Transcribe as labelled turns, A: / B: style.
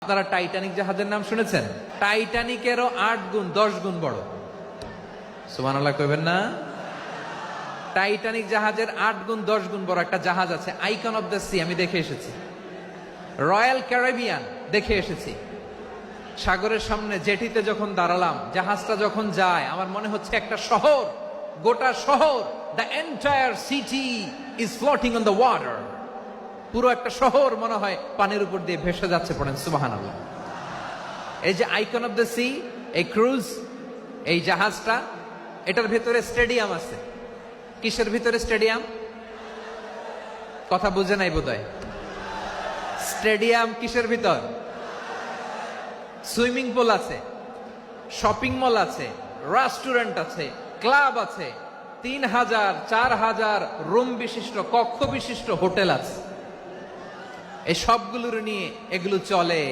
A: আপনারা টাইটানিক জাহাজের নাম শুনেছেন? টাইটানিকেরও 8 গুণ 10 গুণ বড়। সুবহানাল্লাহ কইবেন না? টাইটানিক জাহাজের 8 গুণ 10 গুণ বড় একটা জাহাজ আছে, আইকন অফ দ্য সি। আমি দেখে এসেছি। রয়্যাল ক্যারিবিয়ান দেখে এসেছি। সাগরের সামনে জেটিতে যখন দাঁড়ালাম, জাহাজটা যখন যায়, আমার মনে হচ্ছে একটা শহর, গোটা শহর, the entire city is floating on the water. পুরো একটা শহর মনে হয় পানির উপর দিয়ে ভেসে যাচ্ছে। পড়েন সুবহানাল্লাহ। এই যে আইকন অফ দ্য সি, এই ক্রুজ, এই জাহাজটা, এটার ভিতরে স্টেডিয়াম আছে। কিসের ভিতরে স্টেডিয়াম? কথা বুঝে নাই বোধহয়। স্টেডিয়াম কিসের ভিতর? সুইমিং পুল আছে, শপিং মল আছে, রেস্টুরেন্ট আছে, ক্লাব আছে, 3000 4000 রুম বিশিষ্ট, কক্ষ বিশিষ্ট হোটেল আছে। এই সবগুলোর নিয়ে এগুলো চলে।